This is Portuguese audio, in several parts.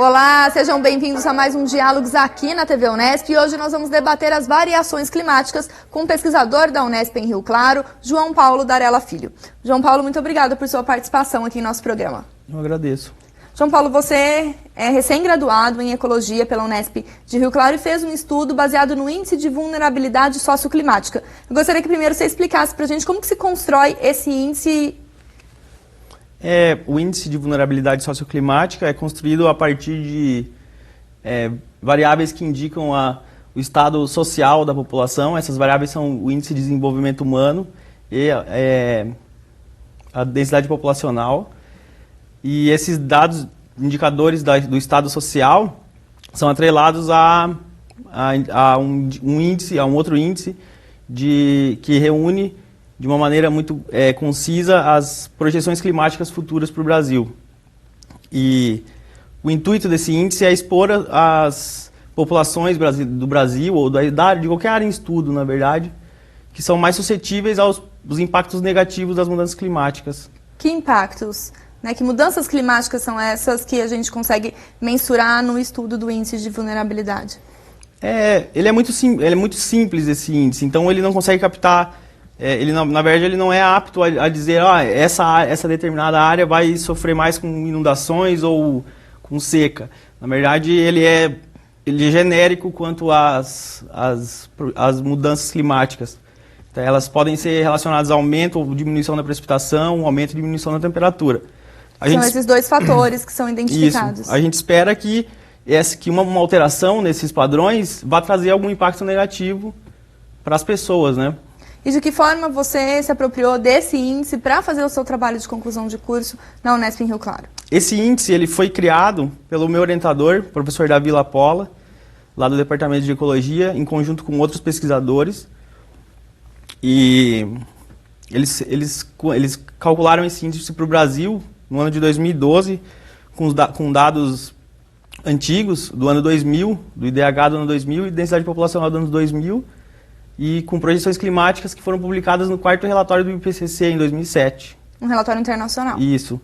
Olá, sejam bem-vindos a mais um Diálogos aqui na TV Unesp e hoje nós vamos debater as variações climáticas com o pesquisador da Unesp em Rio Claro, João Paulo Darella Filho. João Paulo, muito obrigada por sua participação aqui em nosso programa. Eu agradeço. João Paulo, você é recém-graduado em Ecologia pela Unesp de Rio Claro e fez um estudo baseado no Índice de Vulnerabilidade Socioclimática. Eu gostaria que primeiro você explicasse para a gente como que se constrói esse índice. O Índice de Vulnerabilidade Socioclimática é construído a partir de variáveis que indicam o estado social da população. Essas variáveis são o Índice de Desenvolvimento Humano e a densidade populacional. E esses dados, indicadores do estado social, são atrelados a um outro índice que reúne de uma maneira muito concisa as projeções climáticas futuras para o Brasil. E o intuito desse índice é expor as populações do Brasil, ou de qualquer área em estudo, na verdade, que são mais suscetíveis aos impactos negativos das mudanças climáticas. Que impactos? Que mudanças climáticas são essas que a gente consegue mensurar no estudo do índice de vulnerabilidade? Ele é muito simples, esse índice, então ele não consegue captar. Na verdade, ele não é apto a dizer essa determinada área vai sofrer mais com inundações ou com seca. Na verdade, ele é genérico quanto às mudanças climáticas. Então, elas podem ser relacionadas a aumento ou diminuição da precipitação, aumento e diminuição da temperatura. São esses dois fatores que são identificados. Isso. A gente espera que uma alteração nesses padrões vá trazer algum impacto negativo para as pessoas, né? E de que forma você se apropriou desse índice para fazer o seu trabalho de conclusão de curso na Unesp em Rio Claro? Esse índice ele foi criado pelo meu orientador, professor Davi Lapola, lá do Departamento de Ecologia, em conjunto com outros pesquisadores. E eles calcularam esse índice para o Brasil no ano de 2012, com dados antigos do ano 2000, do IDH do ano 2000 e densidade populacional do ano 2000, e com projeções climáticas que foram publicadas no quarto relatório do IPCC em 2007. Um relatório internacional. Isso.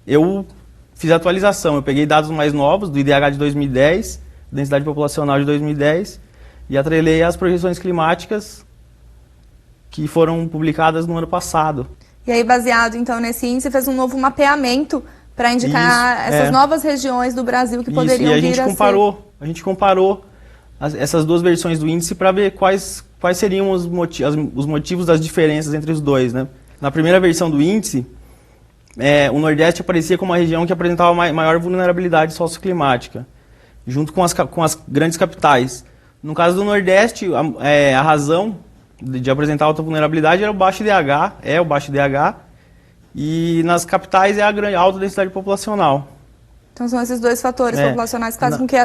Eu fiz a atualização, eu peguei dados mais novos do IDH de 2010, densidade populacional de 2010, e atrelei as projeções climáticas que foram publicadas no ano passado. E aí, baseado então nesse índice, fez um novo mapeamento para indicar essas novas regiões do Brasil que poderiam vir a ser. A gente comparou essas duas versões do índice para ver quais seriam os motivos das diferenças entre os dois, né? Na primeira versão do índice, o Nordeste aparecia como uma região que apresentava maior vulnerabilidade socioclimática, junto com as grandes capitais. No caso do Nordeste, a razão de apresentar alta vulnerabilidade era o baixo IDH, e nas capitais é a alta densidade populacional. Então são esses dois fatores populacionais que fazem com que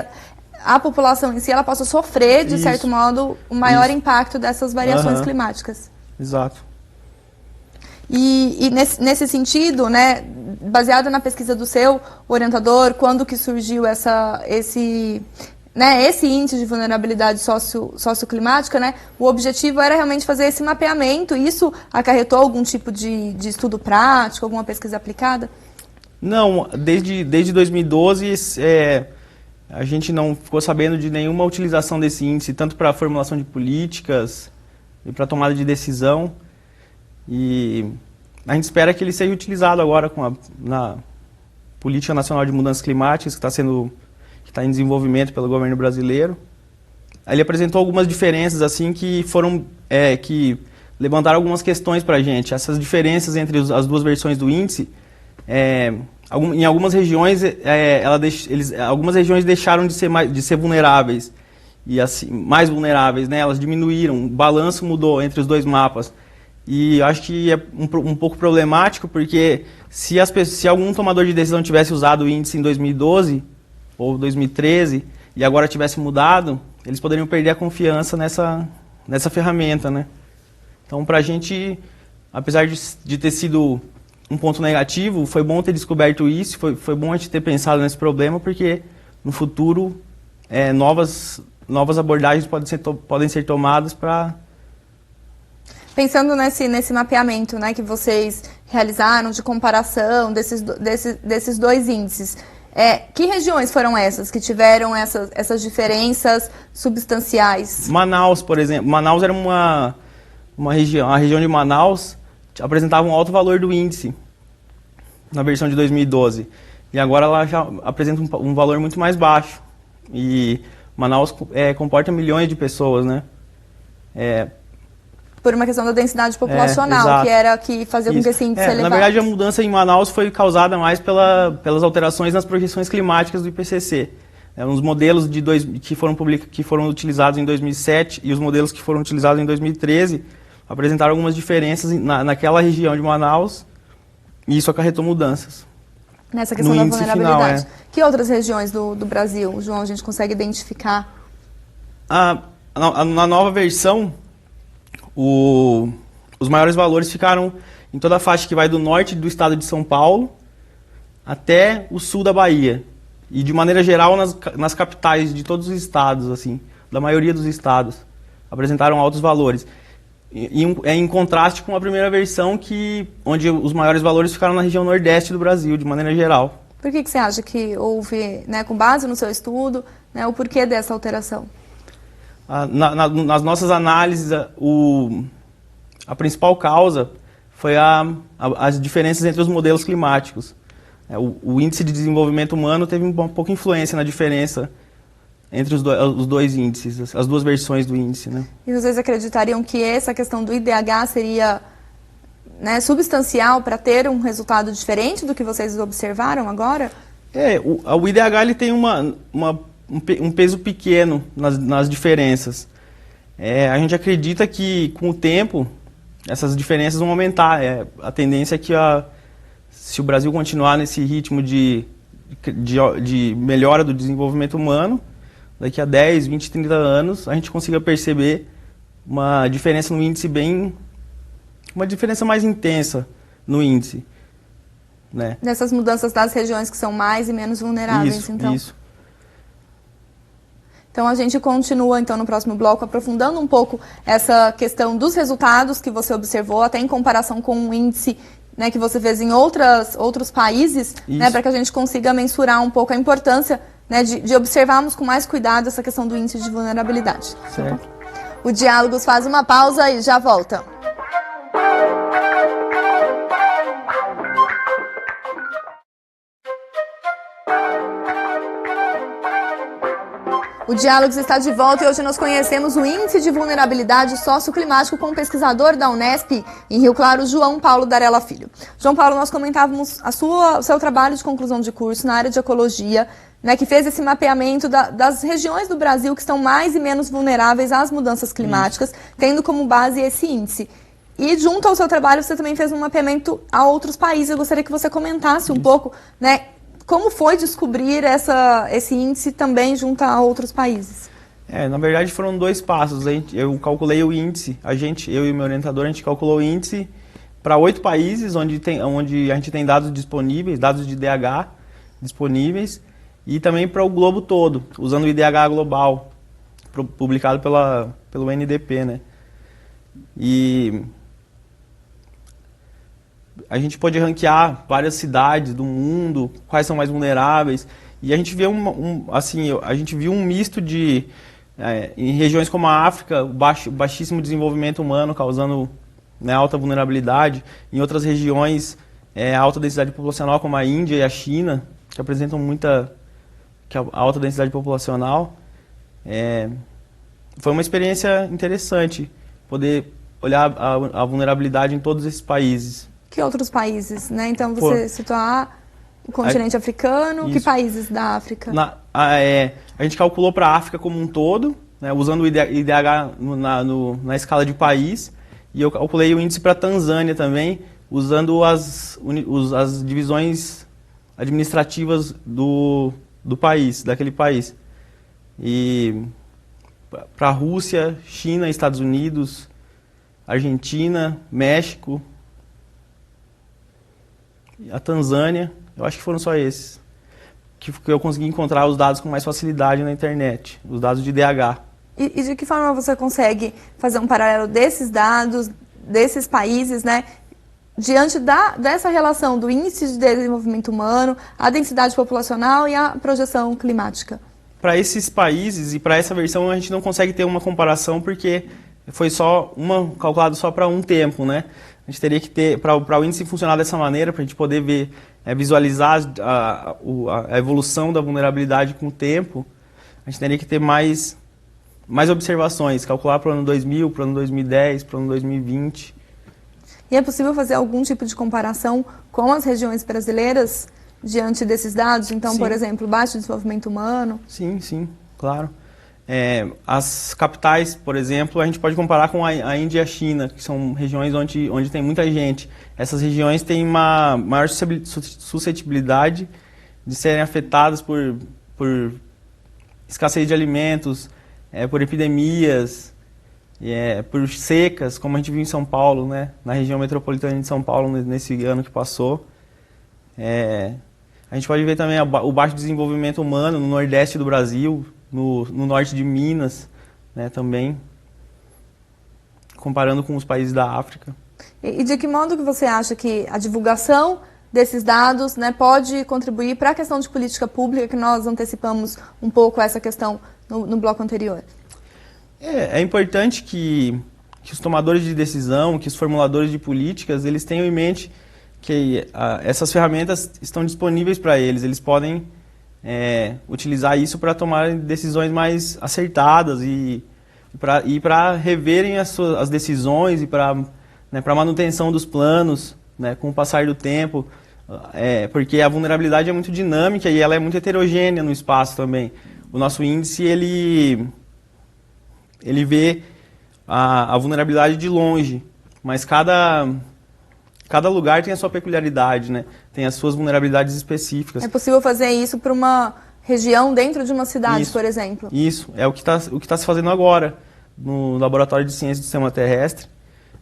a população em si ela possa sofrer, de certo modo, o maior impacto dessas variações climáticas. Exato. E nesse sentido, baseado na pesquisa do seu orientador, quando que surgiu esse índice de vulnerabilidade socioclimática, o objetivo era realmente fazer esse mapeamento. Isso acarretou algum tipo de estudo prático, alguma pesquisa aplicada? Não, desde 2012 a gente não ficou sabendo de nenhuma utilização desse índice, tanto para a formulação de políticas e para a tomada de decisão. E a gente espera que ele seja utilizado agora na Política Nacional de Mudanças Climáticas, que está em desenvolvimento pelo governo brasileiro. Ele apresentou algumas diferenças assim que que levantaram algumas questões para a gente. Essas diferenças entre as duas versões do índice, em algumas regiões, algumas regiões deixaram de ser vulneráveis e assim, mais vulneráveis, elas diminuíram, o balanço mudou entre os dois mapas. E acho que é um pouco problemático, porque se algum tomador de decisão tivesse usado o índice em 2012 ou 2013 e agora tivesse mudado, eles poderiam perder a confiança nessa ferramenta, né? Então, para a gente, apesar de ter sido um ponto negativo, foi bom ter descoberto isso, foi bom a gente ter pensado nesse problema, porque no futuro novas abordagens podem ser tomadas para... Pensando nesse mapeamento que vocês realizaram de comparação desses dois índices, Que regiões foram essas que tiveram essas diferenças substanciais? Manaus, por exemplo. Manaus era uma região, a região de Manaus apresentava um alto valor do índice na versão de 2012. E agora ela já apresenta um valor muito mais baixo. E Manaus comporta milhões de pessoas, né? Por uma questão da densidade populacional, que era que fazia com que esse índice elevasse. Na verdade, a mudança em Manaus foi causada mais pelas alterações nas projeções climáticas do IPCC. Os modelos que foram utilizados em 2007 e os modelos que foram utilizados em 2013 apresentaram algumas diferenças naquela região de Manaus, e isso acarretou mudanças. Nessa questão da vulnerabilidade. Final, que outras regiões do Brasil, João, a gente consegue identificar? Na nova versão, os maiores valores ficaram em toda a faixa que vai do norte do estado de São Paulo até o sul da Bahia. E, de maneira geral, nas capitais de todos os estados, assim, da maioria dos estados, apresentaram altos valores. Em contraste com a primeira versão, onde os maiores valores ficaram na região nordeste do Brasil, de maneira geral. Por que você acha que houve, com base no seu estudo, o porquê dessa alteração? Nas nossas análises, a principal causa foi as diferenças entre os modelos climáticos. O índice de desenvolvimento humano teve uma pouca influência na diferença entre os dois índices, as duas versões do índice, né? E vocês acreditariam que essa questão do IDH seria substancial para ter um resultado diferente do que vocês observaram agora? O IDH ele tem um peso pequeno nas diferenças. A gente acredita que, com o tempo, essas diferenças vão aumentar. A tendência é que, se o Brasil continuar nesse ritmo de melhora do desenvolvimento humano, daqui a 10, 20, 30 anos, a gente consiga perceber uma diferença no índice uma diferença mais intensa no índice, né? Nessas mudanças das regiões que são mais e menos vulneráveis, então. Isso. Então a gente continua então no próximo bloco aprofundando um pouco essa questão dos resultados que você observou, até em comparação com o índice que você fez em outros países, para que a gente consiga mensurar um pouco a importância de observarmos com mais cuidado essa questão do índice de vulnerabilidade. Certo. O Diálogos faz uma pausa e já volta. O Diálogos está de volta e hoje nós conhecemos o Índice de Vulnerabilidade Socioclimático com o pesquisador da Unesp em Rio Claro, João Paulo Darella Filho. João Paulo, nós comentávamos o seu trabalho de conclusão de curso na área de ecologia, que fez esse mapeamento das regiões do Brasil que estão mais e menos vulneráveis às mudanças climáticas, tendo como base esse índice. E junto ao seu trabalho você também fez um mapeamento a outros países. Eu gostaria que você comentasse um pouco, como foi descobrir esse índice também junto a outros países? Na verdade foram dois passos. Eu calculei o índice, eu e meu orientador, a gente calculou o índice para 8 países onde a gente tem dados disponíveis, dados de IDH disponíveis, e também para o globo todo, usando o IDH global, publicado pelo NDP, né? E a gente pôde ranquear várias cidades do mundo, quais são mais vulneráveis, e a gente vê a gente viu um misto em regiões como a África, baixíssimo desenvolvimento humano, causando alta vulnerabilidade. Em outras regiões, alta densidade populacional, como a Índia e a China, que apresentam alta densidade populacional. Foi uma experiência interessante poder olhar a vulnerabilidade em todos esses países. Que outros países, Então você citou o continente africano, que países da África? A gente calculou para a África como um todo, usando o IDH na escala de país, e eu calculei o índice para a Tanzânia também, usando as divisões administrativas do país, daquele país. E para a Rússia, China, Estados Unidos, Argentina, México, a Tanzânia, eu acho que foram só esses que eu consegui encontrar os dados com mais facilidade na internet, os dados de IDH. E de que forma você consegue fazer um paralelo desses dados, desses países, diante dessa relação do índice de desenvolvimento humano, a densidade populacional e a projeção climática? Para esses países e para essa versão a gente não consegue ter uma comparação porque foi só calculado só para um tempo, né? A gente teria que ter, para o índice funcionar dessa maneira, para a gente poder ver, visualizar a evolução da vulnerabilidade com o tempo, a gente teria que ter mais observações, calcular para o ano 2000, para o ano 2010, para o ano 2020. E é possível fazer algum tipo de comparação com as regiões brasileiras diante desses dados? Então, Sim. Por exemplo, baixo desenvolvimento humano? Sim, claro. As capitais, por exemplo, a gente pode comparar com a Índia e a China, que são regiões onde tem muita gente. Essas regiões têm uma maior suscetibilidade de serem afetadas por escassez de alimentos, por epidemias, por secas, como a gente viu em São Paulo, né? Na região metropolitana de São Paulo nesse ano que passou. A gente pode ver também o baixo desenvolvimento humano no Nordeste do Brasil, no Norte de Minas, né, também, comparando com os países da África. E de que modo que você acha que a divulgação desses dados, né, pode contribuir para a questão de política pública, que nós antecipamos um pouco essa questão no bloco anterior? É importante que os tomadores de decisão, que os formuladores de políticas, eles tenham em mente que essas ferramentas estão disponíveis para eles. Eles podem utilizar isso para tomar decisões mais acertadas e para reverem as decisões e para manutenção dos planos, né, com o passar do tempo, porque a vulnerabilidade é muito dinâmica e ela é muito heterogênea no espaço também. O nosso índice ele vê a vulnerabilidade de longe, mas cada lugar tem a sua peculiaridade, né? Tem as suas vulnerabilidades específicas. É possível fazer isso para uma região dentro de uma cidade, Isso, por exemplo? Isso, é o que tá se fazendo agora no Laboratório de Ciências do Sistema Terrestre.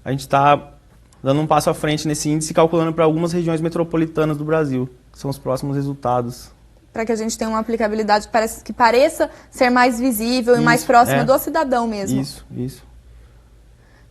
A gente está dando um passo à frente nesse índice e calculando para algumas regiões metropolitanas do Brasil, que são os próximos resultados. Para que a gente tenha uma aplicabilidade que pareça ser mais visível e mais próxima do cidadão mesmo. Isso.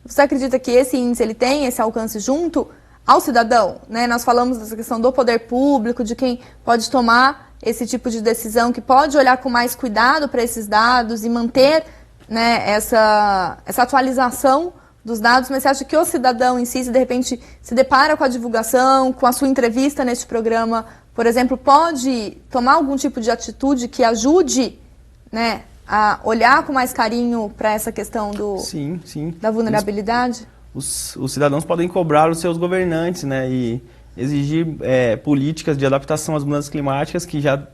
Você acredita que esse índice ele tem esse alcance junto ao cidadão, né? Nós falamos dessa questão do poder público, de quem pode tomar esse tipo de decisão, que pode olhar com mais cuidado para esses dados e manter, né, essa atualização dos dados, mas você acha que o cidadão em si, se de repente se depara com a divulgação, com a sua entrevista neste programa, por exemplo, pode tomar algum tipo de atitude que ajude, né, a olhar com mais carinho para essa questão sim. da vulnerabilidade? Os cidadãos podem cobrar os seus governantes, né, e exigir políticas de adaptação às mudanças climáticas que já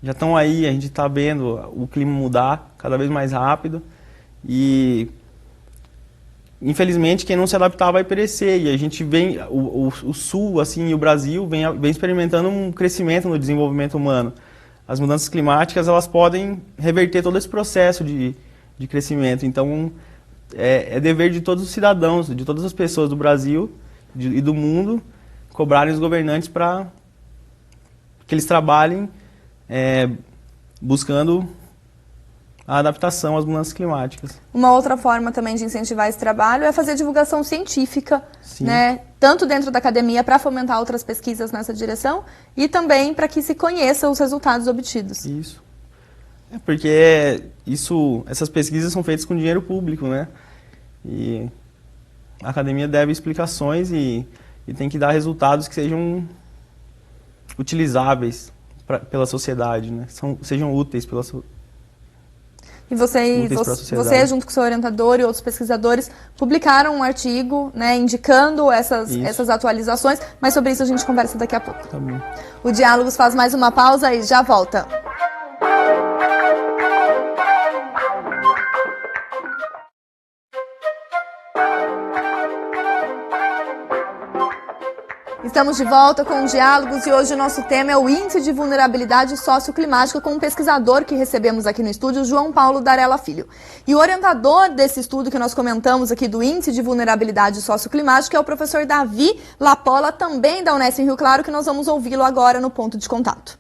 estão aí. A gente está vendo o clima mudar cada vez mais rápido e, infelizmente, quem não se adaptar vai perecer. E a gente vem, o Sul, assim, e o Brasil vem experimentando um crescimento no desenvolvimento humano. As mudanças climáticas, elas podem reverter todo esse processo de crescimento. Então, é dever de todos os cidadãos, de todas as pessoas do Brasil e do mundo, cobrarem os governantes para que eles trabalhem buscando a adaptação às mudanças climáticas. Uma outra forma também de incentivar esse trabalho é fazer divulgação científica, né? Tanto dentro da academia para fomentar outras pesquisas nessa direção e também para que se conheça os resultados obtidos. Isso. Porque essas pesquisas são feitas com dinheiro público, né? E a academia deve explicações e tem que dar resultados que sejam utilizáveis pela sociedade, né? Sejam úteis pela sociedade. E você, junto com o seu orientador e outros pesquisadores, publicaram um artigo, né, indicando essas atualizações, mas sobre isso a gente conversa daqui a pouco. Tá bom. O Diálogos faz mais uma pausa e já volta. Estamos de volta com os Diálogos e hoje o nosso tema é o Índice de Vulnerabilidade Socioclimática com um pesquisador que recebemos aqui no estúdio, João Paulo Darella Filho. E o orientador desse estudo que nós comentamos aqui do Índice de Vulnerabilidade Socioclimática é o professor Davi Lapola, também da Unesp em Rio Claro, que nós vamos ouvi-lo agora no Ponto de Contato.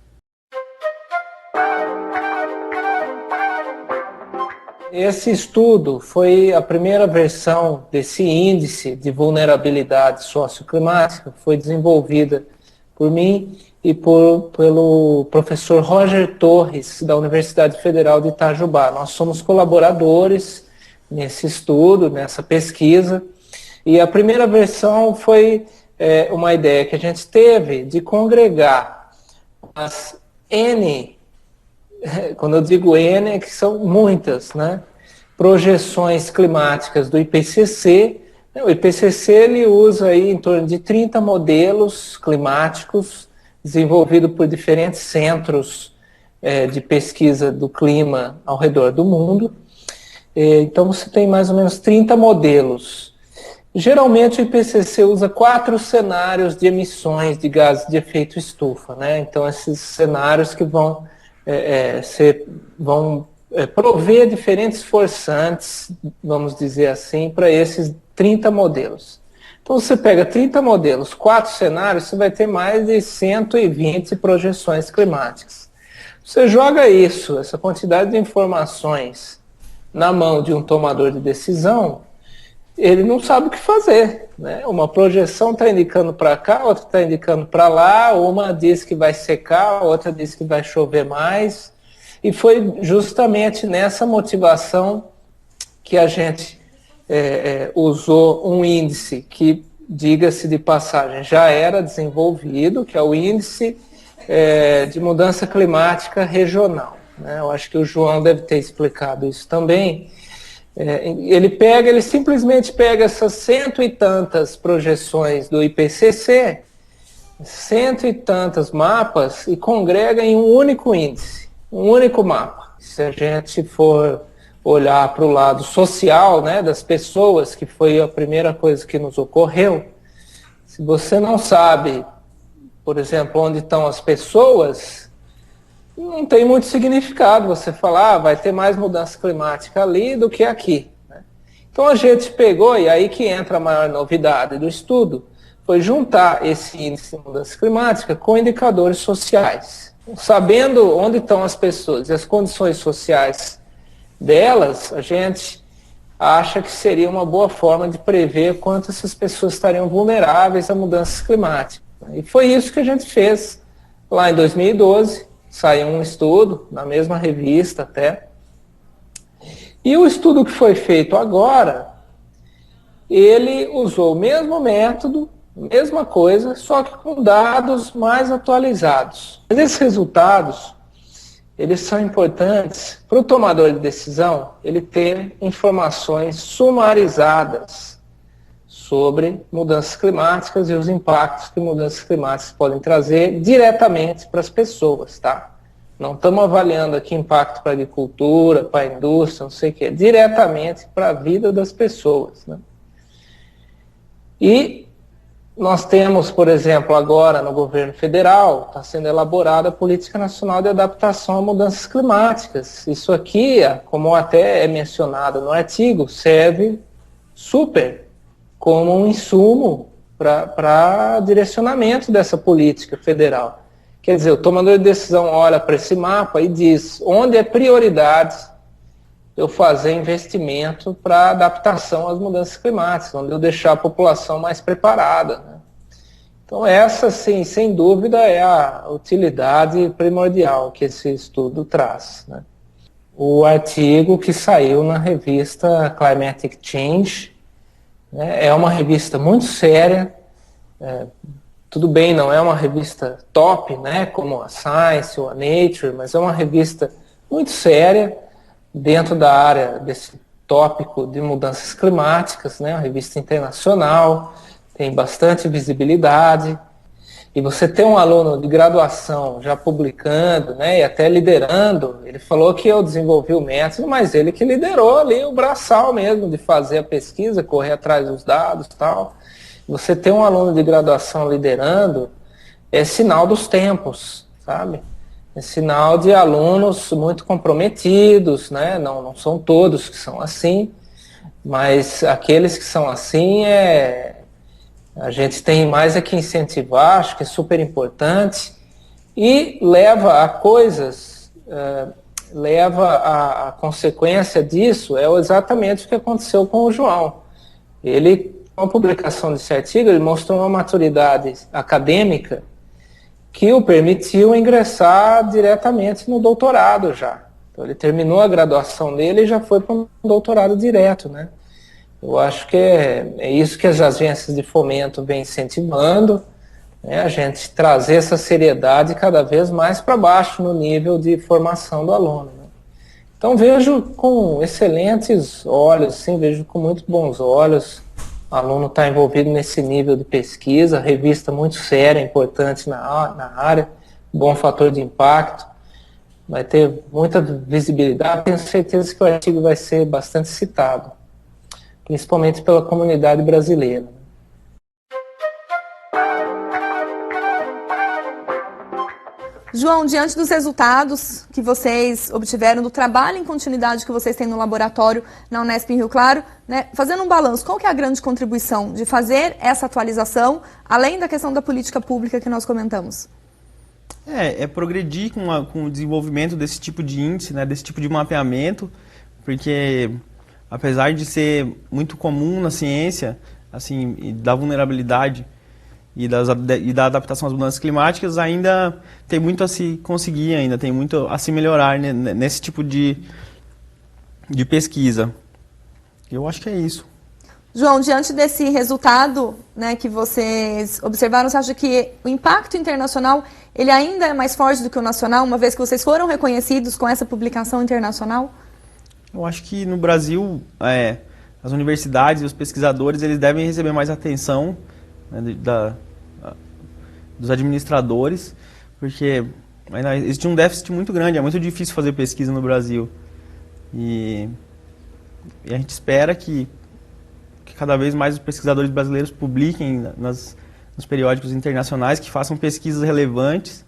Esse estudo foi a primeira versão desse índice de vulnerabilidade socioclimática, foi desenvolvida por mim e pelo professor Roger Torres, da Universidade Federal de Itajubá. Nós somos colaboradores nesse estudo, nessa pesquisa, e a primeira versão foi uma ideia que a gente teve de congregar as N, quando eu digo N, é que são muitas, né, projeções climáticas do IPCC. O IPCC ele usa aí em torno de 30 modelos climáticos desenvolvidos por diferentes centros de pesquisa do clima ao redor do mundo. Então você tem mais ou menos 30 modelos. Geralmente o IPCC usa 4 cenários de emissões de gases de efeito estufa, né? Então esses cenários que vão prover diferentes forçantes, vamos dizer assim, para esses 30 modelos. Então você pega 30 modelos, 4 cenários, você vai ter mais de 120 projeções climáticas. Você joga isso, essa quantidade de informações, na mão de um tomador de decisão, ele não sabe o que fazer, né? Uma projeção está indicando para cá, outra está indicando para lá, uma diz que vai secar, outra diz que vai chover mais. E foi justamente nessa motivação que a gente usou um índice que, diga-se de passagem, já era desenvolvido, que é o Índice de Mudança Climática Regional, né? Eu acho que o João deve ter explicado isso também. Ele simplesmente pega essas 100 e tantas projeções do IPCC, 100 e tantos mapas, e congrega em um único índice, um único mapa. Se a gente for olhar para o lado social, né, das pessoas, que foi a primeira coisa que nos ocorreu, se você não sabe, por exemplo, onde estão as pessoas, não tem muito significado você falar, vai ter mais mudança climática ali do que aqui, né? Então a gente pegou, e aí que entra a maior novidade do estudo, foi juntar esse índice de mudança climática com indicadores sociais. Sabendo onde estão as pessoas e as condições sociais delas, a gente acha que seria uma boa forma de prever quanto essas pessoas estariam vulneráveis a mudanças climáticas. E foi isso que a gente fez lá em 2012, saiu um estudo, na mesma revista até. E o estudo que foi feito agora, ele usou o mesmo método, mesma coisa, só que com dados mais atualizados. Mas esses resultados, eles são importantes para o tomador de decisão, ele ter informações sumarizadas sobre mudanças climáticas e os impactos que mudanças climáticas podem trazer diretamente para as pessoas, tá? Não estamos avaliando aqui impacto para a agricultura, para a indústria, não sei o quê, diretamente para a vida das pessoas, né? E nós temos, por exemplo, agora no governo federal, está sendo elaborada a Política Nacional de Adaptação a Mudanças Climáticas. Isso aqui, como até é mencionado no artigo, serve super como um insumo para direcionamento dessa política federal. Quer dizer, o tomador de decisão olha para esse mapa e diz onde é prioridade eu fazer investimento para adaptação às mudanças climáticas, onde eu deixar a população mais preparada, né? Então essa, sim, sem dúvida, é a utilidade primordial que esse estudo traz, né? O artigo que saiu na revista Climatic Change, né, é uma revista muito séria, tudo bem, não é uma revista top, né, como a Science ou a Nature, mas é uma revista muito séria, dentro da área desse tópico de mudanças climáticas, né, uma revista internacional, tem bastante visibilidade, e você tem um aluno de graduação já publicando, né, e até liderando, ele falou que eu desenvolvi o método, mas ele que liderou ali o braçal mesmo, de fazer a pesquisa, correr atrás dos dados e tal. Você ter um aluno de graduação liderando é sinal dos tempos, sabe? É sinal de alunos muito comprometidos, né? Não são todos que são assim, mas aqueles que são assim, a gente tem mais que incentivar, acho que é super importante, e leva a coisas leva a consequência disso é exatamente o que aconteceu com o João. Ele, com a publicação desse artigo, ele mostrou uma maturidade acadêmica que o permitiu ingressar diretamente no doutorado já. Então, ele terminou a graduação dele e já foi para um doutorado direto, né? Eu acho que é isso que as agências de fomento vêm incentivando, né? A gente trazer essa seriedade cada vez mais para baixo no nível de formação do aluno, né? Então vejo com excelentes olhos, sim, vejo com muito bons olhos. O aluno está envolvido nesse nível de pesquisa, revista muito séria, importante na área, bom fator de impacto. Vai ter muita visibilidade, tenho certeza que o artigo vai ser bastante citado, principalmente pela comunidade brasileira. João, diante dos resultados que vocês obtiveram, do trabalho em continuidade que vocês têm no laboratório na Unesp em Rio Claro, né, fazendo um balanço, qual que é a grande contribuição de fazer essa atualização, além da questão da política pública que nós comentamos? É progredir com o desenvolvimento desse tipo de índice, né, desse tipo de mapeamento, porque apesar de ser muito comum na ciência, assim, da vulnerabilidade e da adaptação às mudanças climáticas, ainda tem muito a se conseguir, ainda tem muito a se melhorar, né, nesse tipo de pesquisa. Eu acho que é isso. João, diante desse resultado, né, que vocês observaram, você acha que o impacto internacional ele ainda é mais forte do que o nacional, uma vez que vocês foram reconhecidos com essa publicação internacional? Eu acho que no Brasil, as universidades e os pesquisadores eles devem receber mais atenção, né, dos administradores, porque ainda existe um déficit muito grande, é muito difícil fazer pesquisa no Brasil. E a gente espera que cada vez mais os pesquisadores brasileiros publiquem nos periódicos internacionais, que façam pesquisas relevantes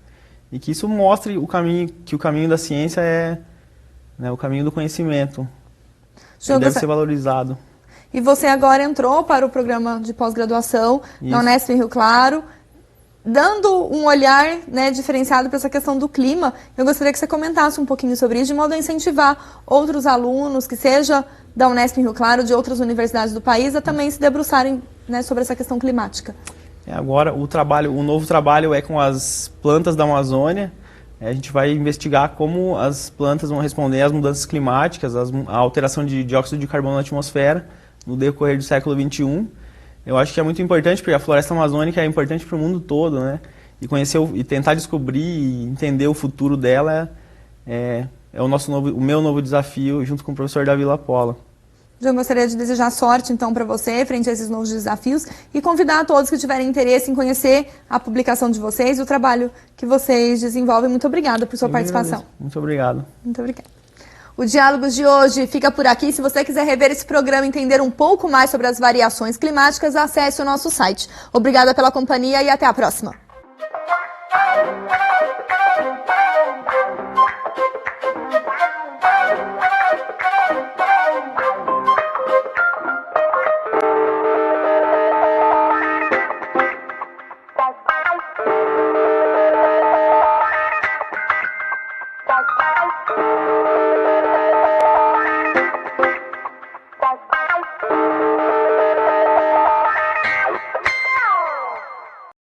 e que isso mostre que o caminho da ciência é, né, o caminho do conhecimento. Ele deve ser valorizado. E você agora entrou para o programa de pós-graduação na Unesp em Rio Claro, dando um olhar, né, diferenciado para essa questão do clima. Eu gostaria que você comentasse um pouquinho sobre isso, de modo a incentivar outros alunos, que seja da Unesp em Rio Claro, de outras universidades do país, a também se debruçarem, né, sobre essa questão climática. Agora, o novo trabalho é com as plantas da Amazônia. A gente vai investigar como as plantas vão responder às mudanças climáticas, à alteração de dióxido de carbono na atmosfera no decorrer do século XXI. Eu acho que é muito importante, porque a floresta amazônica é importante para o mundo todo, né? E conhecer e tentar descobrir e entender o futuro dela é o meu novo desafio junto com o professor Davi Lapola. Eu gostaria de desejar sorte, então, para você, frente a esses novos desafios, e convidar a todos que tiverem interesse em conhecer a publicação de vocês e o trabalho que vocês desenvolvem. Muito obrigada por sua participação. Muito obrigado. Muito obrigada. O Diálogos de hoje fica por aqui. Se você quiser rever esse programa e entender um pouco mais sobre as variações climáticas, acesse o nosso site. Obrigada pela companhia e até a próxima.